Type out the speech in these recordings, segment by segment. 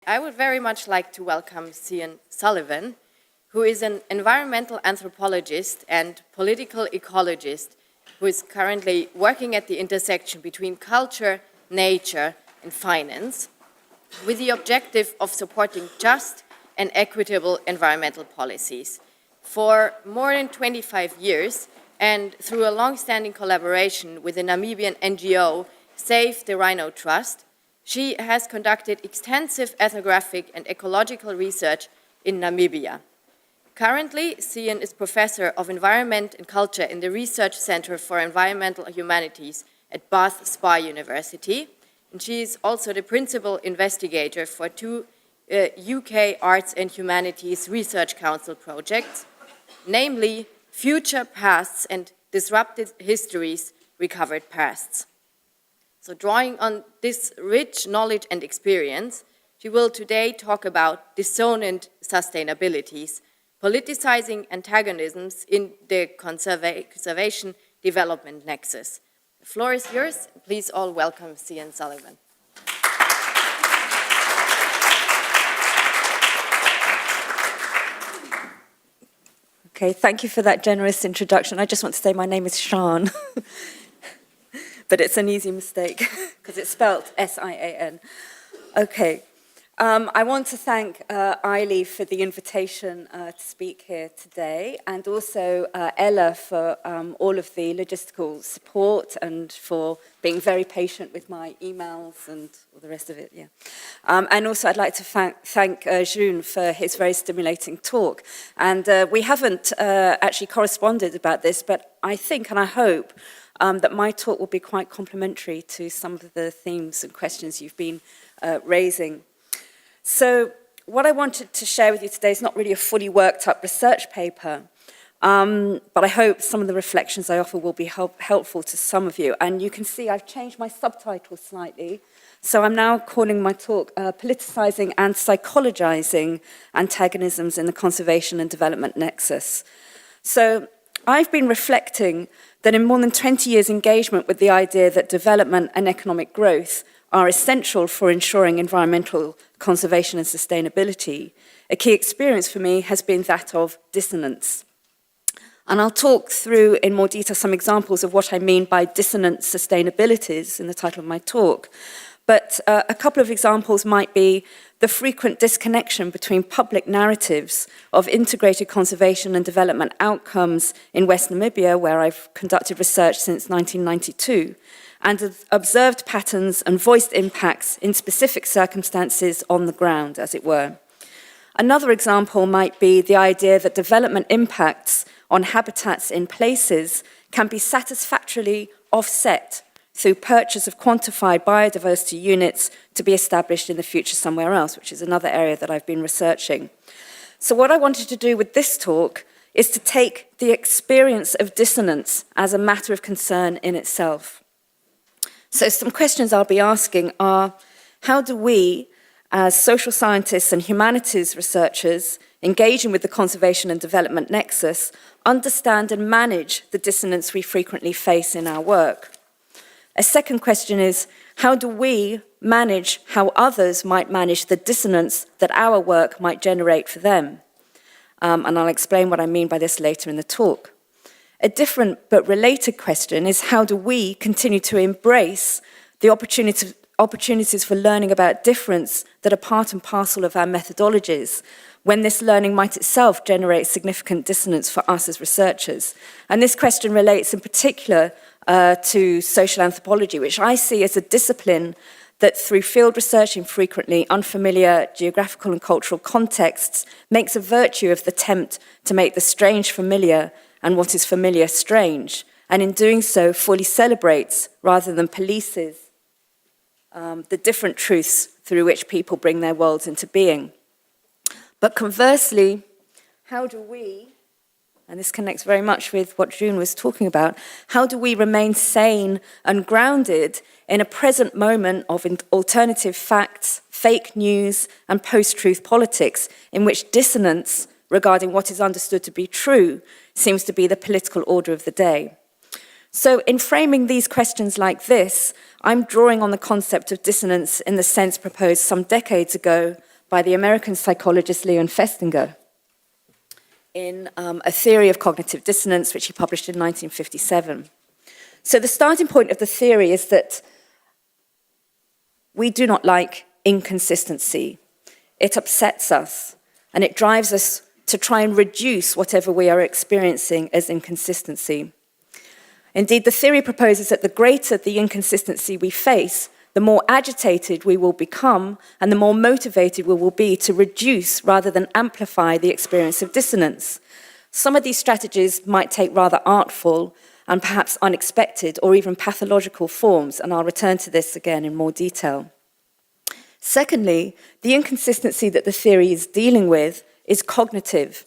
I would very much like to welcome Sian Sullivan, who is an environmental anthropologist and political ecologist who is currently working at the intersection between culture, nature, and finance, with the objective of supporting just and equitable environmental policies. For more than 25 years, and through a long-standing collaboration with the Namibian NGO Save the Rhino Trust, she has conducted extensive ethnographic and ecological research in Namibia. Currently, Sian is Professor of Environment and Culture in the Research Center for Environmental Humanities at Bath Spa University, and she is also the Principal Investigator for two UK Arts and Humanities Research Council projects, namely Future Pasts and Disrupted Histories, Recovered Pasts. So drawing on this rich knowledge and experience, she will today talk about dissonant sustainabilities, politicizing antagonisms in the conservation development nexus. The floor is yours. Please all welcome Sian Sullivan. Okay, thank you for that generous introduction. I just want to say my name is Sian. But it's an easy mistake because it's spelled S-I-A-N. Okay, I want to thank Eiley for the invitation to speak here today, and also Ella for all of the logistical support and for being very patient with my emails and all the rest of it. Yeah, and also I'd like to thank June for his very stimulating talk. And we haven't actually corresponded about this, but I think and I hope that my talk will be quite complementary to some of the themes and questions you've been raising. So what I wanted to share with you today is not really a fully worked up research paper, but I hope some of the reflections I offer will be helpful to some of you. And you can see I've changed my subtitle slightly. So I'm now calling my talk Politicising and Psychologizing Antagonisms in the Conservation and Development Nexus. So I've been reflecting that in more than 20 years' engagement with the idea that development and economic growth are essential for ensuring environmental conservation and sustainability, a key experience for me has been that of dissonance. And I'll talk through in more detail some examples of what I mean by dissonant sustainabilities in the title of my talk. But a couple of examples might be the frequent disconnection between public narratives of integrated conservation and development outcomes in West Namibia, where I've conducted research since 1992, and observed patterns and voiced impacts in specific circumstances on the ground, as it were. Another example might be the idea that development impacts on habitats in places can be satisfactorily offset through purchase of quantified biodiversity units to be established in the future somewhere else, which is another area that I've been researching. So what I wanted to do with this talk is to take the experience of dissonance as a matter of concern in itself. So some questions I'll be asking are, how do we, as social scientists and humanities researchers, engaging with the conservation and development nexus, understand and manage the dissonance we frequently face in our work? A second question is, how do we manage how others might manage the dissonance that our work might generate for them? And I'll explain what I mean by this later in the talk. A different but related question is, how do we continue to embrace the opportunities for learning about difference that are part and parcel of our methodologies, when this learning might itself generate significant dissonance for us as researchers? And this question relates in particular to social anthropology, which I see as a discipline that through field research in frequently unfamiliar geographical and cultural contexts makes a virtue of the attempt to make the strange familiar and what is familiar strange, and in doing so fully celebrates rather than polices the different truths through which people bring their worlds into being. But conversely, how do we, and this connects very much with what June was talking about, how do we remain sane and grounded in a present moment of alternative facts, fake news, and post-truth politics in which dissonance regarding what is understood to be true seems to be the political order of the day? So in framing these questions like this, I'm drawing on the concept of dissonance in the sense proposed some decades ago by the American psychologist Leon Festinger in a theory of cognitive dissonance, which he published in 1957. So the starting point of the theory is that we do not like inconsistency. It upsets us, and it drives us to try and reduce whatever we are experiencing as inconsistency. Indeed, the theory proposes that the greater the inconsistency we face, the more agitated we will become and the more motivated we will be to reduce rather than amplify the experience of dissonance. Some of these strategies might take rather artful and perhaps unexpected or even pathological forms, and I'll return to this again in more detail. Secondly, the inconsistency that the theory is dealing with is cognitive,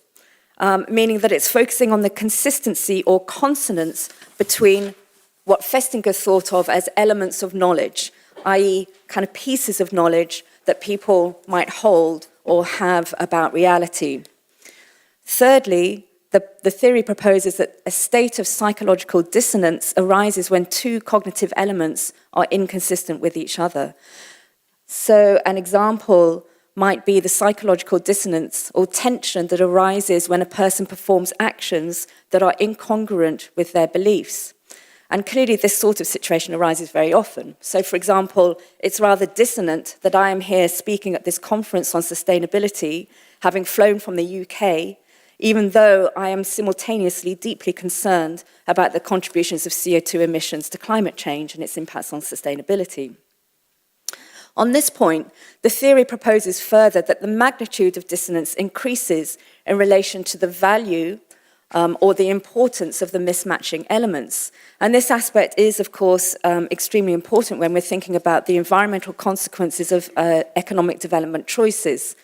meaning that it's focusing on the consistency or consonance between what Festinger thought of as elements of knowledge, i.e. kind of pieces of knowledge that people might hold or have about reality. Thirdly, the theory proposes that a state of psychological dissonance arises when two cognitive elements are inconsistent with each other. So an example might be the psychological dissonance or tension that arises when a person performs actions that are incongruent with their beliefs. And clearly this sort of situation arises very often. So for example, it's rather dissonant that I am here speaking at this conference on sustainability, having flown from the UK, even though I am simultaneously deeply concerned about the contributions of CO2 emissions to climate change and its impacts on sustainability. On this point, the theory proposes further that the magnitude of dissonance increases in relation to the value or the importance of the mismatching elements. And this aspect is, of course, extremely important when we're thinking about the environmental consequences of economic development choices.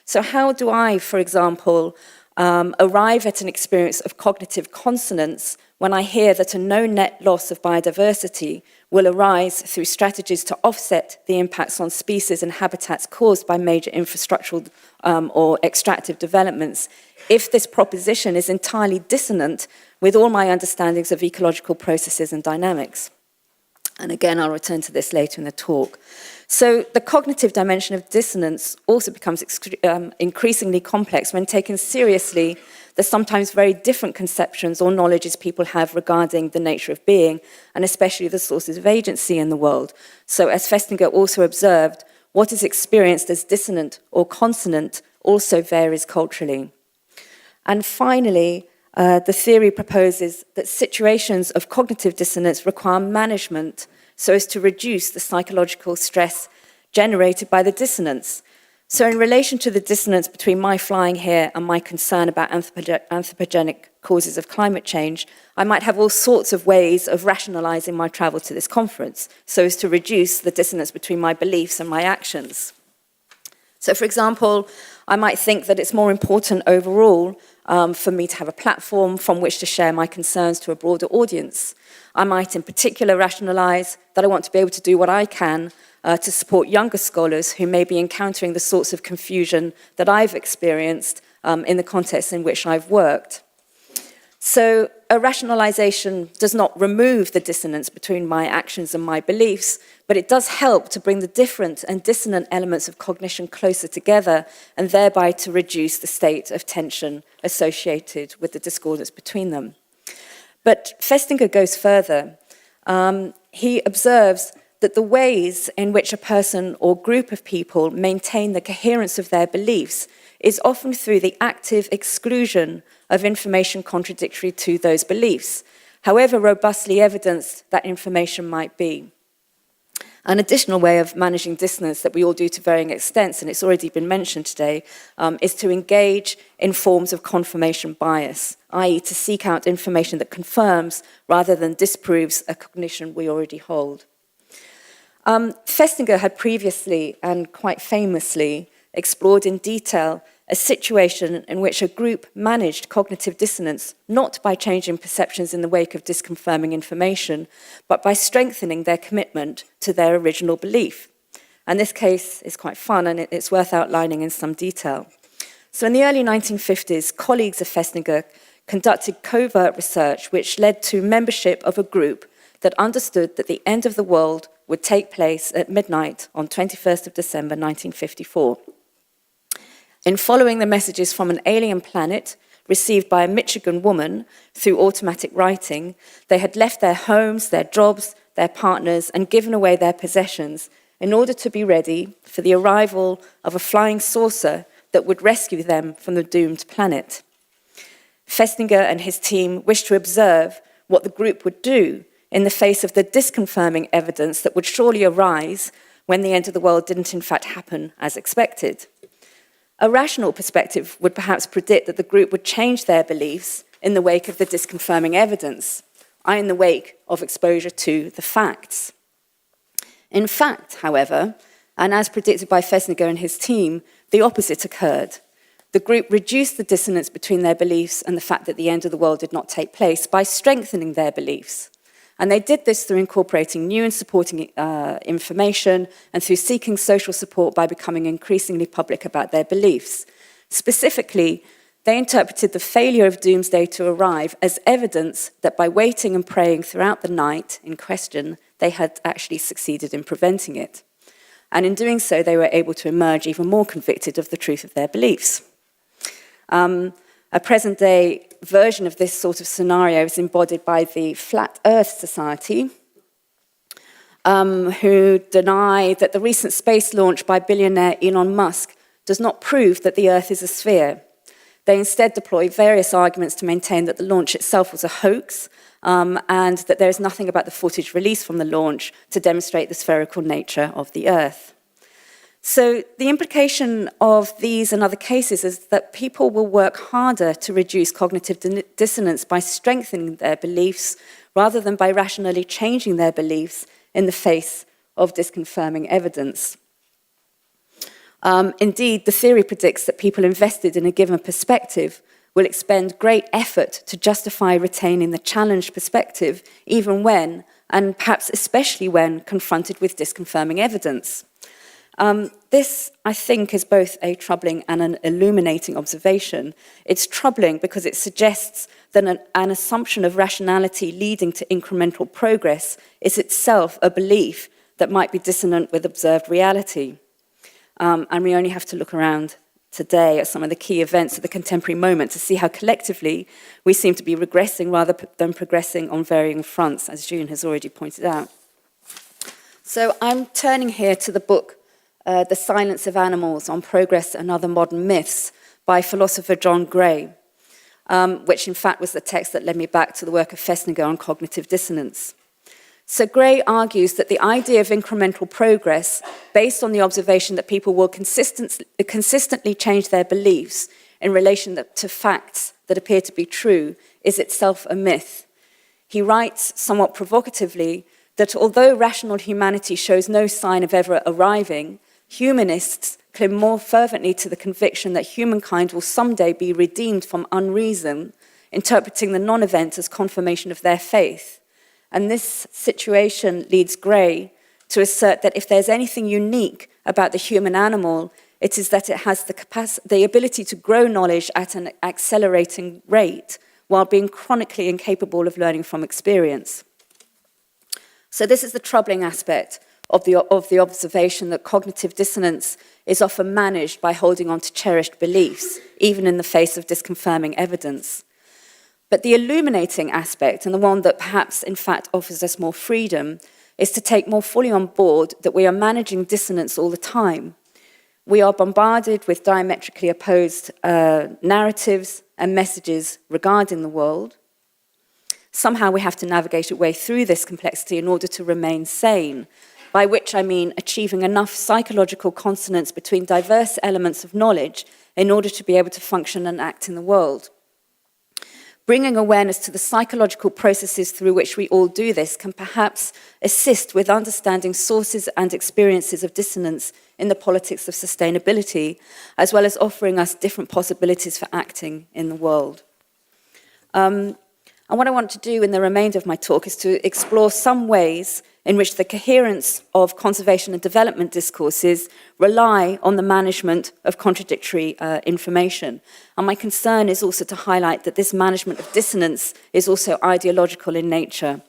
So how do I, for example, arrive at an experience of cognitive consonance when I hear that a no net loss of biodiversity will arise through strategies to offset the impacts on species and habitats caused by major infrastructural or extractive developments, if this proposition is entirely dissonant with all my understandings of ecological processes and dynamics? And again, I'll return to this later in the talk. So the cognitive dimension of dissonance also becomes increasingly complex when taken seriously the sometimes very different conceptions or knowledges people have regarding the nature of being, and especially the sources of agency in the world. So as Festinger also observed, what is experienced as dissonant or consonant also varies culturally. And finally, the theory proposes that situations of cognitive dissonance require management so as to reduce the psychological stress generated by the dissonance. So in relation to the dissonance between my flying here and my concern about anthropogenic causes of climate change, I might have all sorts of ways of rationalizing my travel to this conference so as to reduce the dissonance between my beliefs and my actions. So for example, I might think that it's more important overall for me to have a platform from which to share my concerns to a broader audience. I might in particular rationalize that I want to be able to do what I can to support younger scholars who may be encountering the sorts of confusion that I've experienced in the context in which I've worked. So a rationalization does not remove the dissonance between my actions and my beliefs, but it does help to bring the different and dissonant elements of cognition closer together and thereby to reduce the state of tension associated with the discordance between them. But Festinger goes further. He observes that the ways in which a person or group of people maintain the coherence of their beliefs is often through the active exclusion of information contradictory to those beliefs, however robustly evidenced that information might be. An additional way of managing dissonance that we all do to varying extents, and it's already been mentioned today, is to engage in forms of confirmation bias, i.e. to seek out information that confirms rather than disproves a cognition we already hold. Festinger had previously and quite famously explored in detail a situation in which a group managed cognitive dissonance not by changing perceptions in the wake of disconfirming information, but by strengthening their commitment to their original belief. And this case is quite fun and it's worth outlining in some detail. So in the early 1950s, colleagues of Festinger conducted covert research which led to membership of a group that understood that the end of the world would take place at midnight on 21st of December 1954. In following the messages from an alien planet received by a Michigan woman through automatic writing, they had left their homes, their jobs, their partners, and given away their possessions in order to be ready for the arrival of a flying saucer that would rescue them from the doomed planet. Festinger and his team wished to observe what the group would do in the face of the disconfirming evidence that would surely arise when the end of the world didn't in fact happen as expected. A rational perspective would perhaps predict that the group would change their beliefs in the wake of the disconfirming evidence, i.e. in the wake of exposure to the facts. In fact, however, and as predicted by Festinger and his team, the opposite occurred. The group reduced the dissonance between their beliefs and the fact that the end of the world did not take place by strengthening their beliefs. And they did this through incorporating new and supporting information and through seeking social support by becoming increasingly public about their beliefs. Specifically, they interpreted the failure of doomsday to arrive as evidence that by waiting and praying throughout the night in question, they had actually succeeded in preventing it. And in doing so, they were able to emerge even more convicted of the truth of their beliefs. A present-day version of this sort of scenario is embodied by the Flat Earth Society, who deny that the recent space launch by billionaire Elon Musk does not prove that the Earth is a sphere. They instead deploy various arguments to maintain that the launch itself was a hoax, and that there is nothing about the footage released from the launch to demonstrate the spherical nature of the Earth. So the implication of these and other cases is that people will work harder to reduce cognitive dissonance by strengthening their beliefs rather than by rationally changing their beliefs in the face of disconfirming evidence. Indeed, the theory predicts that people invested in a given perspective will expend great effort to justify retaining the challenged perspective even when, and perhaps especially when, confronted with disconfirming evidence. This, I think, is both a troubling and an illuminating observation. It's troubling because it suggests that an assumption of rationality leading to incremental progress is itself a belief that might be dissonant with observed reality. And we only have to look around today at some of the key events of the contemporary moment to see how collectively we seem to be regressing rather than progressing on varying fronts, as June has already pointed out. So I'm turning here to the book The Silence of Animals on Progress and Other Modern Myths by philosopher John Gray, which in fact was the text that led me back to the work of Festinger on cognitive dissonance. So Gray argues that the idea of incremental progress, based on the observation that people will consistently change their beliefs in relation to facts that appear to be true, is itself a myth. He writes, somewhat provocatively, that although rational humanity shows no sign of ever arriving, humanists cling more fervently to the conviction that humankind will someday be redeemed from unreason, interpreting the non-event as confirmation of their faith. And this situation leads Gray to assert that if there's anything unique about the human animal, it is that it has the ability to grow knowledge at an accelerating rate while being chronically incapable of learning from experience. So this is the troubling aspect of the observation that cognitive dissonance is often managed by holding on to cherished beliefs, even in the face of disconfirming evidence. But the illuminating aspect, and the one that perhaps in fact offers us more freedom, is to take more fully on board that we are managing dissonance all the time. We are bombarded with diametrically opposed narratives and messages regarding the world. Somehow we have to navigate our way through this complexity in order to remain sane, by which I mean achieving enough psychological consonance between diverse elements of knowledge in order to be able to function and act in the world. Bringing awareness to the psychological processes through which we all do this can perhaps assist with understanding sources and experiences of dissonance in the politics of sustainability, as well as offering us different possibilities for acting in the world. And what I want to do in the remainder of my talk is to explore some ways in which the coherence of conservation and development discourses rely on the management of contradictory information. And my concern is also to highlight that this management of dissonance is also ideological in nature.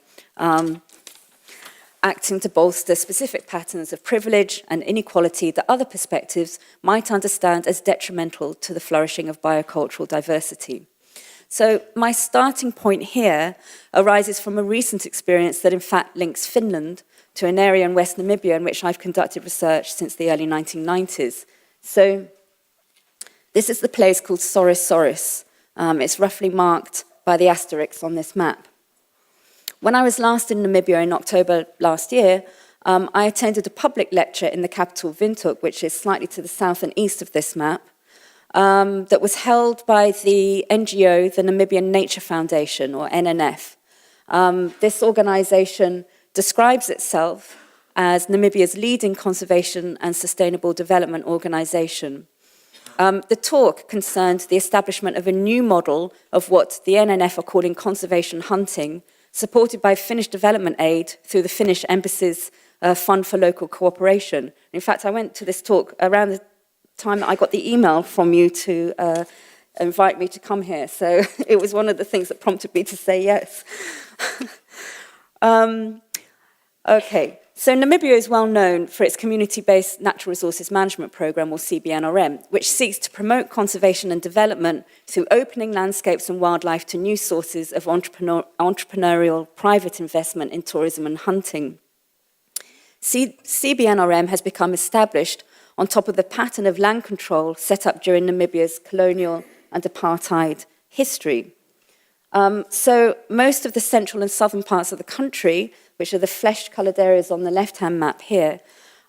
acting to bolster specific patterns of privilege and inequality that other perspectives might understand as detrimental to the flourishing of biocultural diversity. So my starting point here arises from a recent experience that in fact links Finland to an area in West Namibia in which I've conducted research since the early 1990s. So this is the place called Soris. It's roughly marked by the asterisks on this map. When I was last in Namibia in October last year, I attended a public lecture in the capital Windhoek, which is slightly to the south and east of this map, that was held by the NGO, the Namibian Nature Foundation, or NNF. This organization describes itself as Namibia's leading conservation and sustainable development organization. The talk concerned the establishment of a new model of what the NNF are calling conservation hunting, supported by Finnish development aid through the Finnish Embassy's Fund for Local Cooperation. In fact, I went to this talk around the time that I got the email from you to invite me to come here. So it was one of the things that prompted me to say yes. Okay, so Namibia is well known for its community-based natural resources management program, or CBNRM, which seeks to promote conservation and development through opening landscapes and wildlife to new sources of entrepreneurial private investment in tourism and hunting. CBNRM has become established on top of the pattern of land control set up during Namibia's colonial and apartheid history. So most of the central and southern parts of the country, which are the flesh-coloured areas on the left-hand map here,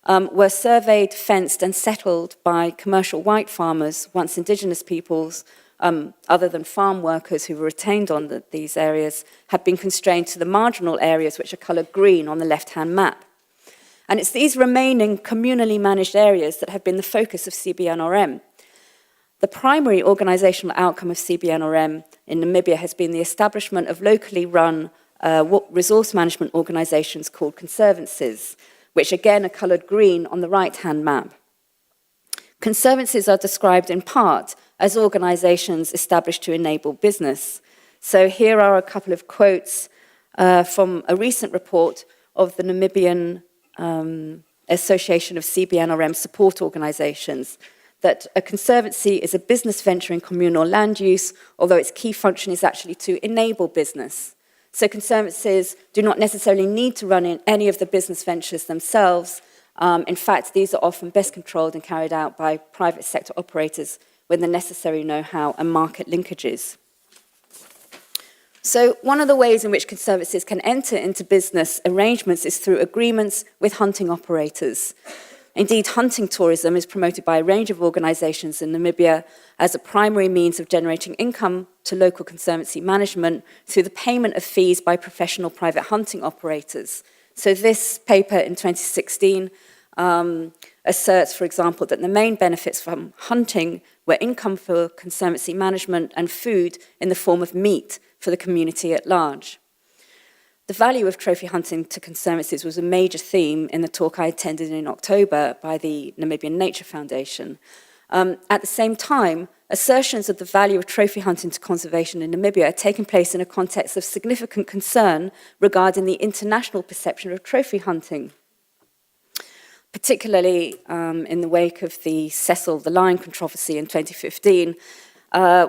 were surveyed, fenced and settled by commercial white farmers, once indigenous peoples, other than farm workers who were retained on these areas, have been constrained to the marginal areas which are coloured green on the left-hand map. And it's these remaining communally managed areas that have been the focus of CBNRM. The primary organisational outcome of CBNRM in Namibia has been the establishment of locally run resource management organisations called conservancies, which again are coloured green on the right-hand map. Conservancies are described in part as organisations established to enable business. So here are a couple of quotes from a recent report of the Namibian Association of CBNRM support organisations, that a conservancy is a business venture in communal land use, although its key function is actually to enable business. So conservancies do not necessarily need to run in any of the business ventures themselves. In fact, these are often best controlled and carried out by private sector operators with the necessary know-how and market linkages. So one of the ways in which conservancies can enter into business arrangements is through agreements with hunting operators. Indeed, hunting tourism is promoted by a range of organisations in Namibia as a primary means of generating income to local conservancy management through the payment of fees by professional private hunting operators. So this paper in 2016 asserts, for example, that the main benefits from hunting were income for conservancy management and food in the form of meat for the community at large. The value of trophy hunting to conservancies was a major theme in the talk I attended in October by the Namibian Nature Foundation. At the same time, assertions of the value of trophy hunting to conservation in Namibia are taking place in a context of significant concern regarding the international perception of trophy hunting, particularly in the wake of the Cecil the lion controversy in 2015,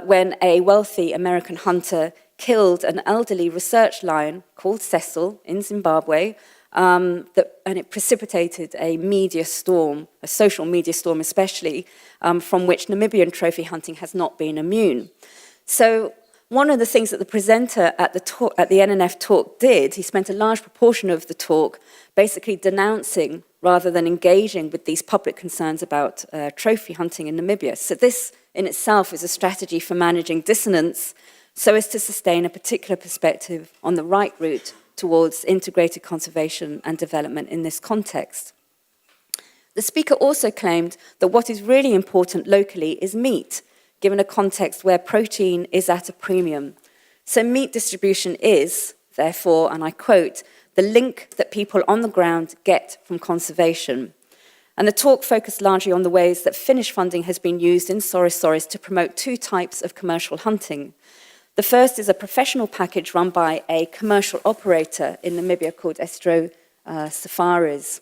when a wealthy American hunter killed an elderly research lion called Cecil in Zimbabwe, and it precipitated a media storm, a social media storm especially, from which Namibian trophy hunting has not been immune. So one of the things that the presenter at the NNF talk did, he spent a large proportion of the talk basically denouncing rather than engaging with these public concerns about trophy hunting in Namibia. So this in itself is a strategy for managing dissonance so as to sustain a particular perspective on the right route towards integrated conservation and development in this context. The speaker also claimed that what is really important locally is meat, given a context where protein is at a premium. So meat distribution is, therefore, and I quote, the link that people on the ground get from conservation. And the talk focused largely on the ways that Finnish funding has been used in Soris to promote two types of commercial hunting. The first is a professional package run by a commercial operator in Namibia called Estro safaris.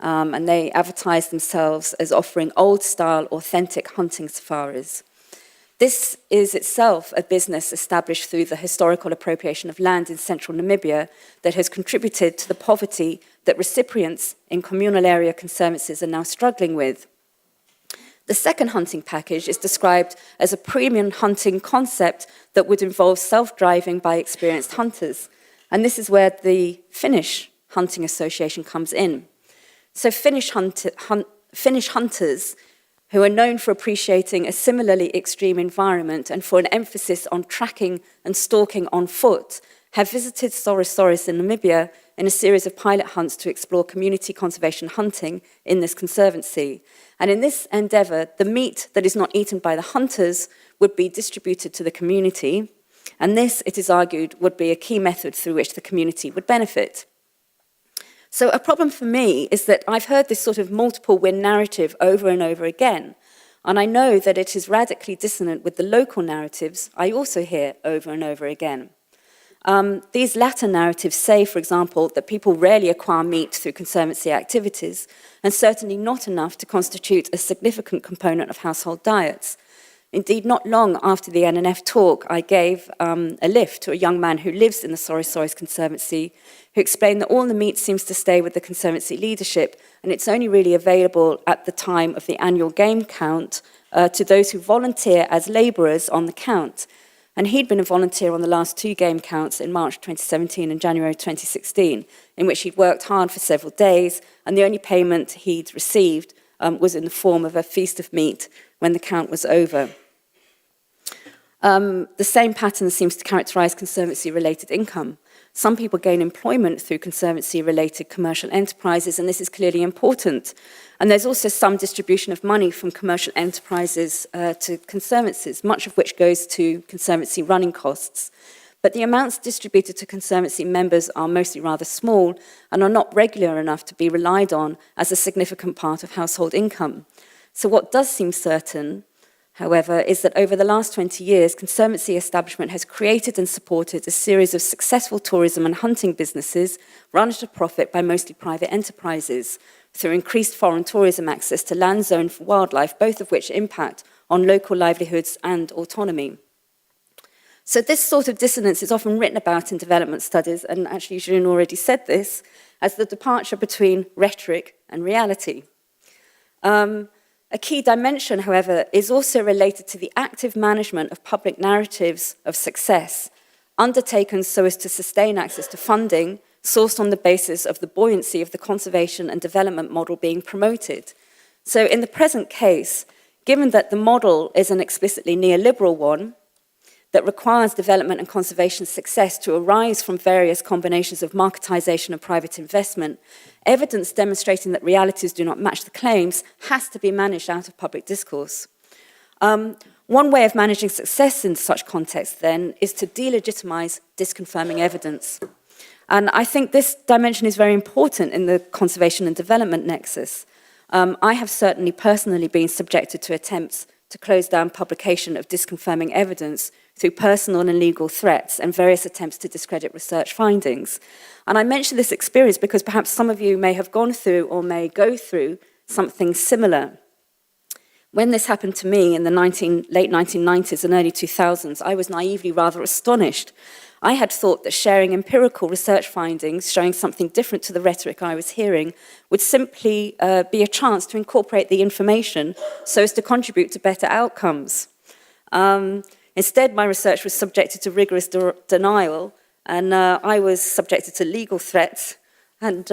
And they advertise themselves as offering old-style, authentic hunting safaris. This is itself a business established through the historical appropriation of land in central Namibia that has contributed to the poverty that recipients in communal area conservancies are now struggling with. The second hunting package is described as a premium hunting concept that would involve self-driving by experienced hunters. And this is where the Finnish Hunting Association comes in. So Finnish hunters, who are known for appreciating a similarly extreme environment and for an emphasis on tracking and stalking on foot, have visited Sorosoris in Namibia in a series of pilot hunts to explore community conservation hunting in this conservancy. And in this endeavour, the meat that is not eaten by the hunters would be distributed to the community, and this, it is argued, would be a key method through which the community would benefit. So a problem for me is that I've heard this sort of multiple win narrative over and over again, and I know that it is radically dissonant with the local narratives I also hear over and over again. These latter narratives say, for example, that people rarely acquire meat through conservancy activities, and certainly not enough to constitute a significant component of household diets. Indeed, not long after the NNF talk, I gave a lift to a young man who lives in the Sorosoris Conservancy, who explained that all the meat seems to stay with the Conservancy leadership, and it's only really available at the time of the annual game count to those who volunteer as labourers on the count. And he'd been a volunteer on the last two game counts in March 2017 and January 2016, in which he'd worked hard for several days, and the only payment he'd received was in the form of a feast of meat when the count was over. The same pattern seems to characterise conservancy-related income. Some people gain employment through conservancy-related commercial enterprises, and this is clearly important. And there's also some distribution of money from commercial enterprises to conservancies, much of which goes to conservancy running costs. But the amounts distributed to conservancy members are mostly rather small and are not regular enough to be relied on as a significant part of household income. So what does seem certain, however, is that over the last 20 years, conservancy establishment has created and supported a series of successful tourism and hunting businesses run at a profit by mostly private enterprises through increased foreign tourism access to land zone for wildlife, both of which impact on local livelihoods and autonomy. So this sort of dissonance is often written about in development studies, and actually Jean already said this, as the departure between rhetoric and reality. A key dimension, however, is also related to the active management of public narratives of success, undertaken so as to sustain access to funding, sourced on the basis of the buoyancy of the conservation and development model being promoted. So in the present case, given that the model is an explicitly neoliberal one, that requires development and conservation success to arise from various combinations of marketisation and private investment, evidence demonstrating that realities do not match the claims has to be managed out of public discourse. One way of managing success in such context, then, is to delegitimise disconfirming evidence. And I think this dimension is very important in the conservation and development nexus. I have certainly personally been subjected to attempts to close down publication of disconfirming evidence through personal and legal threats and various attempts to discredit research findings. And I mention this experience because perhaps some of you may have gone through or may go through something similar. When this happened to me in the late 1990s and early 2000s, I was naively rather astonished. I had thought that sharing empirical research findings showing something different to the rhetoric I was hearing would simply be a chance to incorporate the information so as to contribute to better outcomes. Instead, my research was subjected to rigorous denial, and I was subjected to legal threats and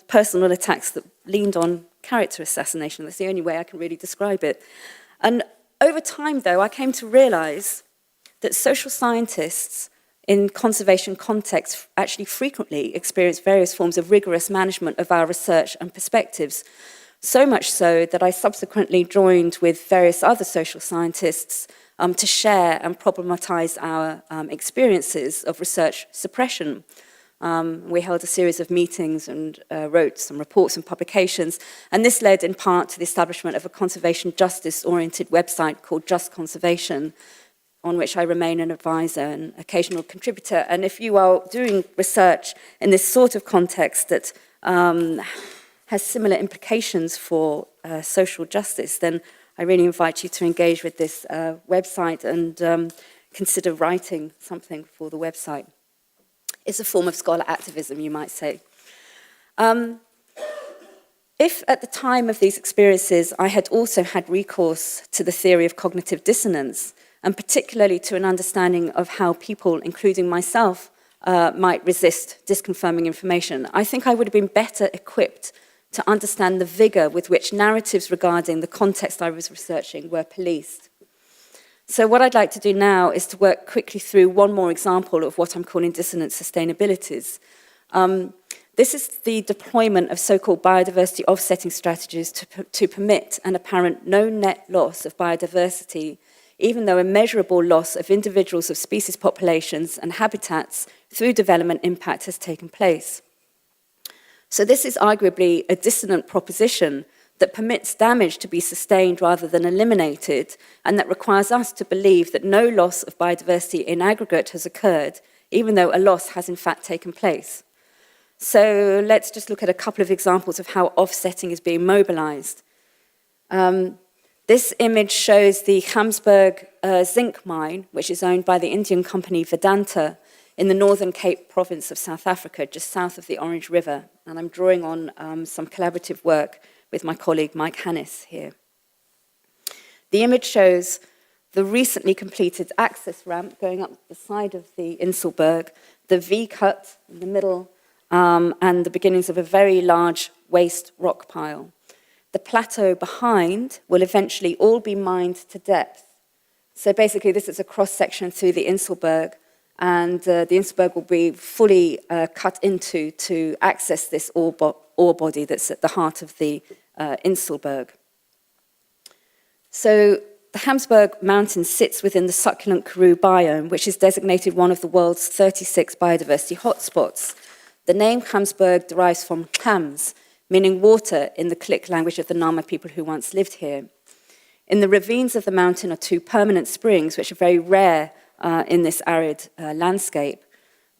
personal attacks that leaned on character assassination. That's the only way I can really describe it. And over time, though, I came to realise that social scientists in conservation contexts actually frequently experience various forms of rigorous management of our research and perspectives, so much so that I subsequently joined with various other social scientists to share and problematize our experiences of research suppression. We held a series of meetings and wrote some reports and publications, and this led in part to the establishment of a conservation justice-oriented website called Just Conservation, on which I remain an advisor and occasional contributor. And if you are doing research in this sort of context that has similar implications for social justice, then I really invite you to engage with this website and consider writing something for the website. It's a form of scholar activism, you might say. If at the time of these experiences I had also had recourse to the theory of cognitive dissonance, and particularly to an understanding of how people, including myself, might resist disconfirming information, I think I would have been better equipped to understand the vigour with which narratives regarding the context I was researching were policed. So what I'd like to do now is to work quickly through one more example of what I'm calling dissonant sustainabilities. This is the deployment of so-called biodiversity offsetting strategies to permit an apparent no net loss of biodiversity, even though a measurable loss of individuals of species populations and habitats through development impact has taken place. So this is arguably a dissonant proposition that permits damage to be sustained rather than eliminated, and that requires us to believe that no loss of biodiversity in aggregate has occurred, even though a loss has in fact taken place. So let's just look at a couple of examples of how offsetting is being mobilized. This image shows the Hamsberg zinc mine, which is owned by the Indian company Vedanta, in the Northern Cape province of South Africa, just south of the Orange River. And I'm drawing on some collaborative work with my colleague Mike Hannis here. The image shows the recently completed access ramp going up the side of the Inselberg, the V-cut in the middle, and the beginnings of a very large waste rock pile. The plateau behind will eventually all be mined to depth. So basically this is a cross-section through the Inselberg, and the Inselberg will be fully cut into to access this ore body that's at the heart of the Inselberg. So the Hamsberg Mountain sits within the succulent Karoo biome, which is designated one of the world's 36 biodiversity hotspots. The name Hamsberg derives from Hams, meaning water in the Klik language of the Nama people who once lived here. In the ravines of the mountain are two permanent springs, which are very rare in this arid landscape.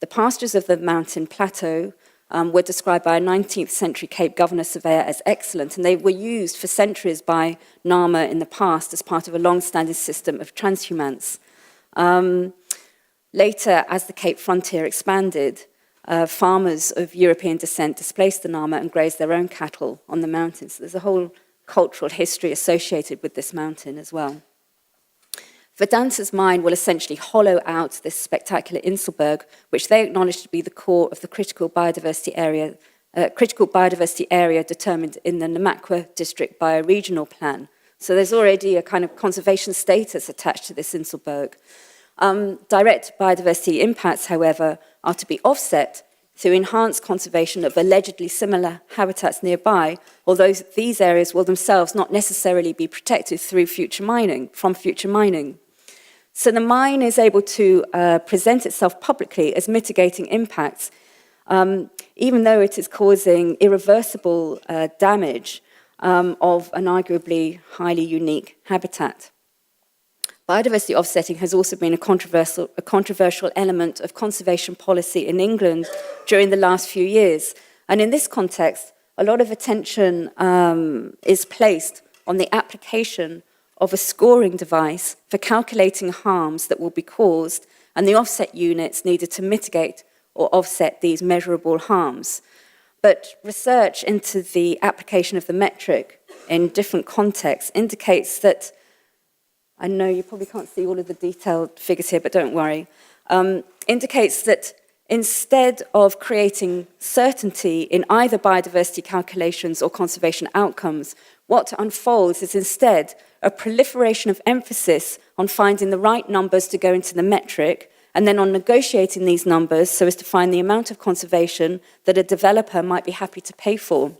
The pastures of the mountain plateau were described by a 19th century Cape Governor surveyor as excellent, and they were used for centuries by Nama in the past as part of a long-standing system of transhumance. Later, as the Cape frontier expanded, farmers of European descent displaced the Nama and grazed their own cattle on the mountains. So there's a whole cultural history associated with this mountain as well. Vedanta's mine will essentially hollow out this spectacular Inselberg, which they acknowledge to be the core of the critical biodiversity area determined in the Namakwa district bioregional plan. So there's already a kind of conservation status attached to this Inselberg. Direct biodiversity impacts, however, are to be offset through enhanced conservation of allegedly similar habitats nearby, although these areas will themselves not necessarily be protected through future mining. So the mine is able to present itself publicly as mitigating impacts, even though it is causing irreversible damage of an arguably highly unique habitat. Biodiversity offsetting has also been a controversial element of conservation policy in England during the last few years. And in this context, a lot of attention is placed on the application of a scoring device for calculating harms that will be caused and the offset units needed to mitigate or offset these measurable harms. But research into the application of the metric in different contexts indicates that, I know you probably can't see all of the detailed figures here, but don't worry, indicates that instead of creating certainty in either biodiversity calculations or conservation outcomes, what unfolds is instead a proliferation of emphasis on finding the right numbers to go into the metric, and then on negotiating these numbers so as to find the amount of conservation that a developer might be happy to pay for.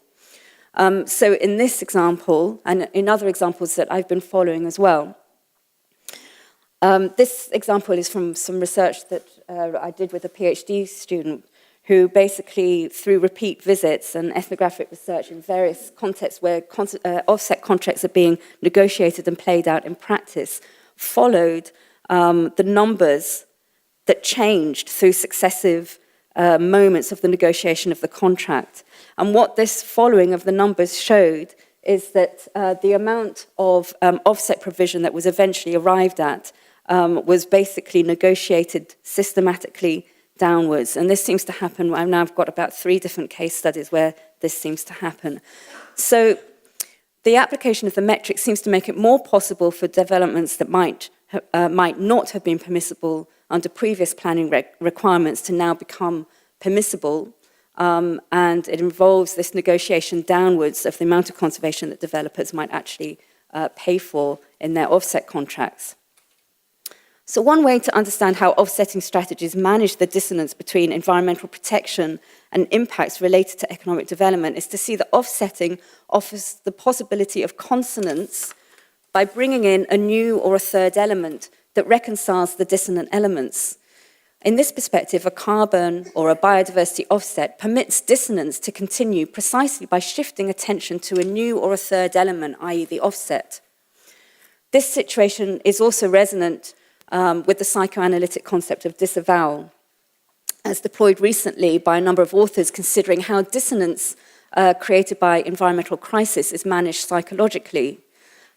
So in this example, and in other examples that I've been following as well, this example is from some research that I did with a PhD student who basically, through repeat visits and ethnographic research in various contexts where offset contracts are being negotiated and played out in practice, followed the numbers that changed through successive moments of the negotiation of the contract. And what this following of the numbers showed is that the amount of offset provision that was eventually arrived at was basically negotiated systematically downwards. And this seems to happen, I've got about 3 different case studies where this seems to happen. So the application of the metric seems to make it more possible for developments that might not have been permissible under previous planning requirements to now become permissible. And it involves this negotiation downwards of the amount of conservation that developers might actually pay for in their offset contracts. So one way to understand how offsetting strategies manage the dissonance between environmental protection and impacts related to economic development is to see that offsetting offers the possibility of consonance by bringing in a new or a third element that reconciles the dissonant elements. In this perspective, a carbon or a biodiversity offset permits dissonance to continue precisely by shifting attention to a new or a third element, i.e. the offset. This situation is also resonant with the psychoanalytic concept of disavowal, as deployed recently by a number of authors considering how dissonance created by environmental crisis is managed psychologically.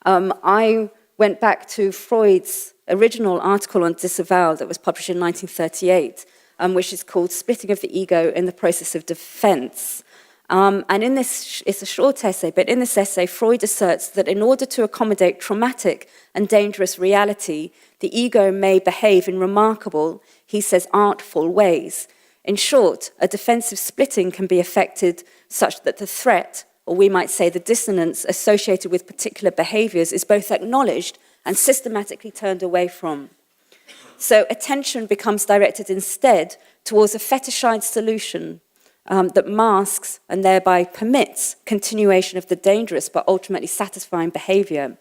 I went back to Freud's original article on disavowal that was published in 1938, which is called Splitting of the Ego in the Process of Defense. And in this, it's a short essay, but in this essay, Freud asserts that in order to accommodate traumatic and dangerous reality, the ego may behave in remarkable, he says, artful ways. In short, a defensive splitting can be effected such that the threat, or we might say the dissonance associated with particular behaviors, is both acknowledged and systematically turned away from. So attention becomes directed instead towards a fetishized solution that masks and thereby permits continuation of the dangerous but ultimately satisfying behavior.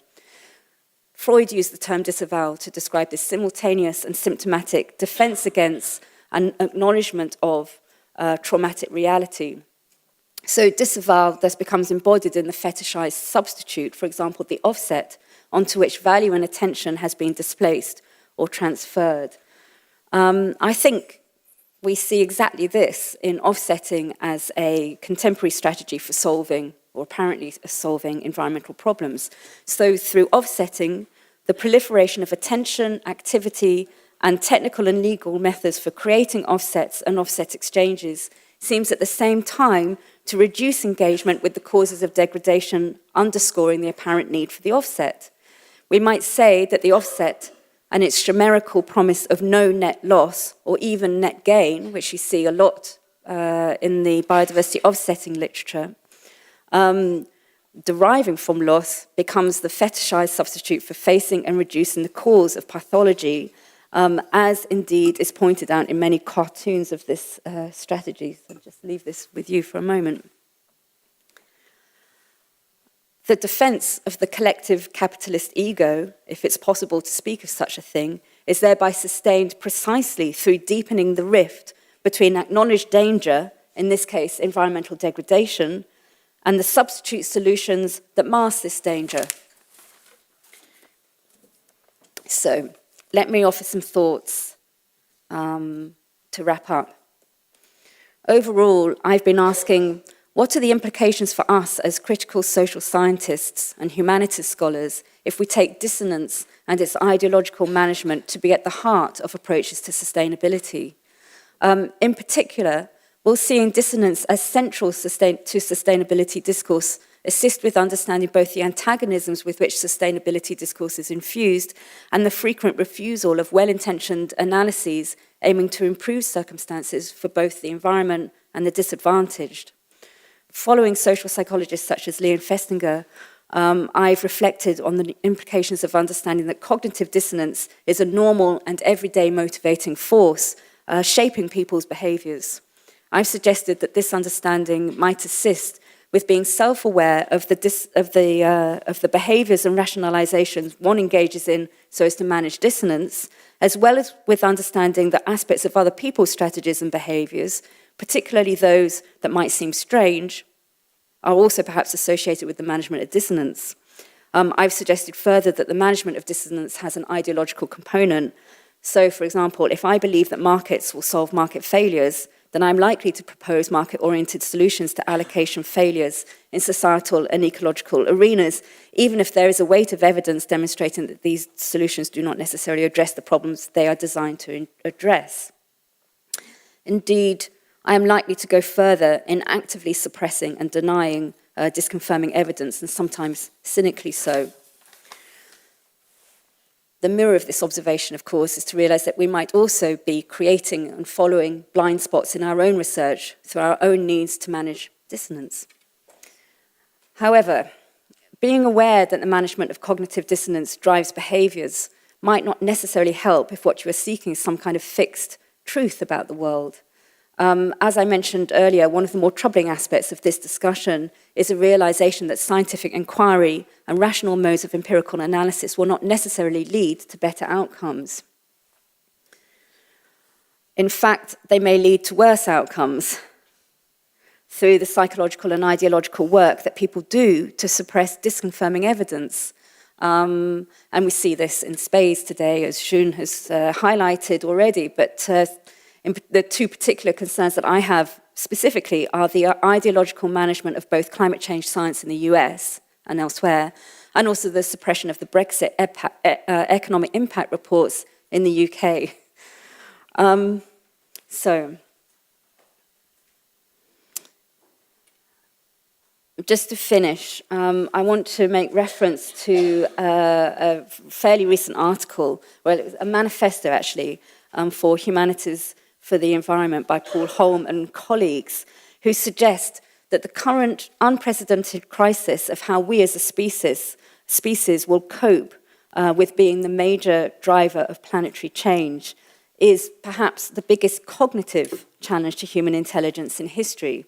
Freud used the term disavowal to describe this simultaneous and symptomatic defense against and acknowledgement of traumatic reality. So disavowal thus becomes embodied in the fetishized substitute, for example, the offset, onto which value and attention has been displaced or transferred. I think we see exactly this in offsetting as a contemporary strategy for solving, or apparently solving, environmental problems. So through offsetting, the proliferation of attention, activity, and technical and legal methods for creating offsets and offset exchanges seems at the same time to reduce engagement with the causes of degradation, underscoring the apparent need for the offset. We might say that the offset and its chimerical promise of no net loss or even net gain, which you see a lot in the biodiversity offsetting literature, deriving from loss, becomes the fetishized substitute for facing and reducing the cause of pathology, as indeed is pointed out in many cartoons of this strategy. So I'll just leave this with you for a moment. The defense of the collective capitalist ego, if it's possible to speak of such a thing, is thereby sustained precisely through deepening the rift between acknowledged danger, in this case environmental degradation, and the substitute solutions that mask this danger. So, let me offer some thoughts to wrap up. Overall, I've been asking, what are the implications for us as critical social scientists and humanities scholars if we take dissonance and its ideological management to be at the heart of approaches to sustainability? In particular, will seeing dissonance as central to sustainability discourse assist with understanding both the antagonisms with which sustainability discourse is infused and the frequent refusal of well-intentioned analyses aiming to improve circumstances for both the environment and the disadvantaged? Following social psychologists such as Leon Festinger, I've reflected on the implications of understanding that cognitive dissonance is a normal and everyday motivating force shaping people's behaviors. I've suggested that this understanding might assist with being self-aware of the behaviors and rationalizations one engages in so as to manage dissonance, as well as with understanding the aspects of other people's strategies and behaviors, particularly those that might seem strange, are also perhaps associated with the management of dissonance. I've suggested further that the management of dissonance has an ideological component. So, for example, if I believe that markets will solve market failures, then I'm likely to propose market-oriented solutions to allocation failures in societal and ecological arenas, even if there is a weight of evidence demonstrating that these solutions do not necessarily address the problems they are designed to address. Indeed, I am likely to go further in actively suppressing and denying disconfirming evidence, and sometimes cynically so. The mirror of this observation, of course, is to realize that we might also be creating and following blind spots in our own research through our own needs to manage dissonance. However, being aware that the management of cognitive dissonance drives behaviors might not necessarily help if what you are seeking is some kind of fixed truth about the world. As I mentioned earlier, one of the more troubling aspects of this discussion is a realization that scientific inquiry and rational modes of empirical analysis will not necessarily lead to better outcomes. In fact, they may lead to worse outcomes through the psychological and ideological work that people do to suppress disconfirming evidence. And we see this in spades today, as June has highlighted already, but the two particular concerns that I have specifically are the ideological management of both climate change science in the US and elsewhere, and also the suppression of the Brexit economic impact reports in the UK. Just to finish, I want to make reference to a fairly recent article, well, it was a manifesto actually, for Humanities for the Environment by Paul Holm and colleagues, who suggest that the current unprecedented crisis of how we as a species will cope with being the major driver of planetary change is perhaps the biggest cognitive challenge to human intelligence in history.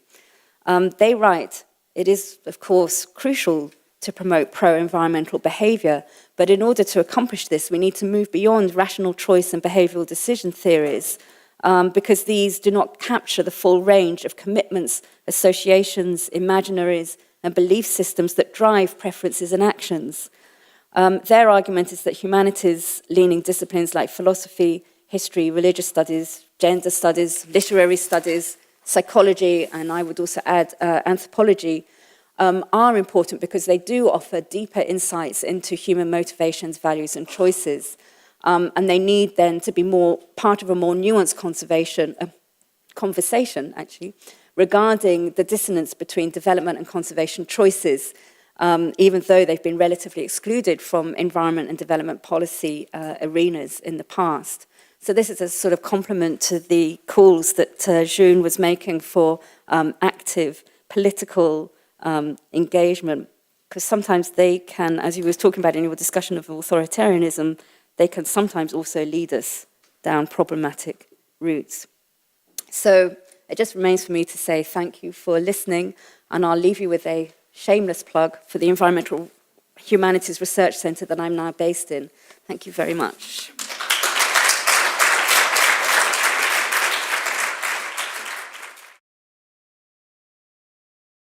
They write, it is, of course, crucial to promote pro-environmental behavior, but in order to accomplish this, we need to move beyond rational choice and behavioral decision theories, because these do not capture the full range of commitments, associations, imaginaries, and belief systems that drive preferences and actions. Their argument is that humanities-leaning disciplines like philosophy, history, religious studies, gender studies, literary studies, psychology, and I would also add anthropology, are important because they do offer deeper insights into human motivations, values, and choices. And they need then to be more part of a more nuanced conversation, actually, regarding the dissonance between development and conservation choices, even though they've been relatively excluded from environment and development policy arenas in the past. So this is a sort of complement to the calls that June was making for active political engagement, because sometimes they can, as you were talking about in your discussion of authoritarianism, they can sometimes also lead us down problematic routes. So it just remains for me to say thank you for listening, and I'll leave you with a shameless plug for the Environmental Humanities Research Centre that I'm now based in. Thank you very much.